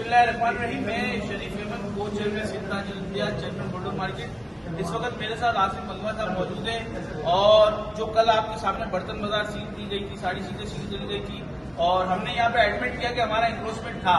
बिस्मिल्लाहिर्रहमानिर्रहीम। मैं शरीफ अहमद को चेयरमैन चेयरमैन बोर्डर मार्केट। इस वक्त मेरे साथ आसिफ मंगवा साहब मौजूद है और जो कल आपके सामने बर्तन बाजार सील की गई थी, सारी चीजें सील करी गई थी और हमने यहाँ पे एडमिट किया कि हमारा इंक्रोचमेंट था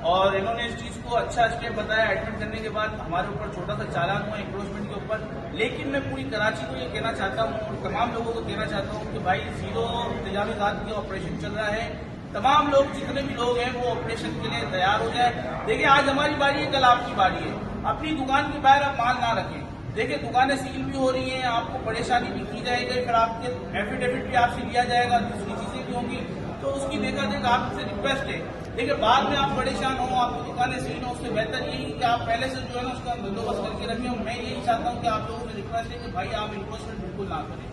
और इन्होंने इस चीज को अच्छा स्टेप बताया। एडमिट करने के बाद हमारे ऊपर छोटा सा चालान हुआ इंक्रोचमेंट के ऊपर। लेकिन मैं पूरी कराची को ये कहना चाहता हूँ और तमाम लोगों को कहना चाहता हूँ कि भाई जीरो तजावीज़ात की ऑपरेशन चल रहा है। तमाम लोग, जितने भी लोग हैं, वो ऑपरेशन के लिए तैयार हो जाए। देखिए, आज हमारी बारी है, कल आपकी बारी है। अपनी दुकान के बाहर आप माल ना रखें। देखिए, दुकानें सील भी हो रही हैं, आपको परेशानी भी की जाएगी, फिर आपके एफिडेविट भी आपसे लिया जाएगा, दूसरी चीजें भी होंगी। तो उसकी देखा देखा आपसे रिक्वेस्ट है। देखिए, बाद में आप परेशान हो, आपकी दुकानें सील हो, उससे बेहतर यही कि आप पहले से जो है ना उसका बंदोबस्त करके रखें। और मैं यही चाहता हूँ कि आप लोगों से रिक्वेस्ट है कि भाई आप इन्वेस्टमेंट बिल्कुल ना करें।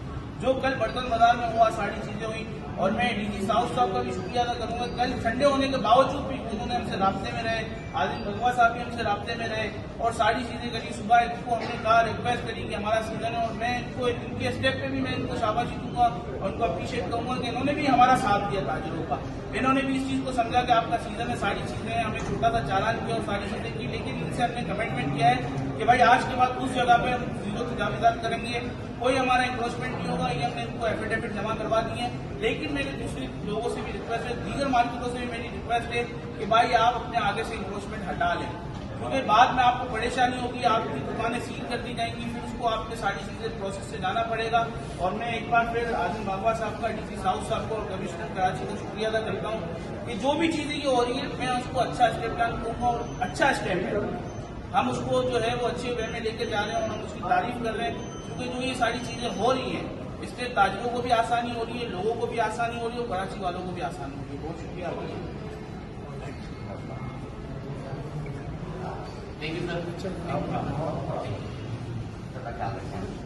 जो कल बर्तन बाजार में हुआ, सारी चीजें हुई और मैं डीजी साउथ साहब का भी शुक्रिया अदा करूंगा। कल ठंडे होने के बावजूद भी उन्होंने हमसे राब्ते में रहे, आदिल मंगवा साहब भी हमसे राब्ते में रहे और सारी चीजें करी। सुबह इनको हमने कहा, रिक्वेस्ट करी कि हमारा सीजन है और मैं इनको इनके स्टेप पे भी मैं इनको शाबाशी दूंगा और उनको अप्रीशिएट करूंगा कि इन्होंने भी हमारा साथ दिया ताजिरों का। इन्होंने भी इस चीज को समझा कि आपका सीजन है, सारी चीजें हैं, हमें छोटा सा चालान किया और सारी चीजें की। लेकिन इनसे हमने कमिटमेंट किया है कि भाई आज के बाद उस जगह पे हम जीरो तजावीज़ात करेंगे, कोई हमारा इंक्रोचमेंट नहीं होगा। ये हमने इनको एफिडेविट जमा करवा दी है। लेकिन मेरे दूसरे लोगों से भी रिक्वेस्ट है, दीगर मार्केटों से भी मेरी रिक्वेस्ट है कि भाई आप अपने आगे से इंक्रोचमेंट हटा लें, क्योंकि बाद में आपको परेशानी होगी, आपकी दुकानें सील कर दी जाएंगी, फिर उसको आपके सारी चीजें प्रोसेस से जाना पड़ेगा। और मैं एक बार फिर आदिल मंगवा साहब का, डीसी साउथ साहब को और कमिश्नर कराची का शुक्रिया अदा करता हूँ कि जो भी चीजें ये हो रही है, मैं उसको अच्छा स्टेप प्लान करूंगा और अच्छा स्टेप है, हम उसको जो है वो अच्छे वे में लेकर जा रहे हैं और हम उसकी तारीफ कर रहे हैं। क्योंकि जो ये सारी चीजें हो रही हैं, इससे ताजिरों को भी आसानी हो रही है, लोगों को भी आसानी हो रही है और कराची वालों को भी आसानी हो रही है। बहुत शुक्रिया आपका। Thank you sir.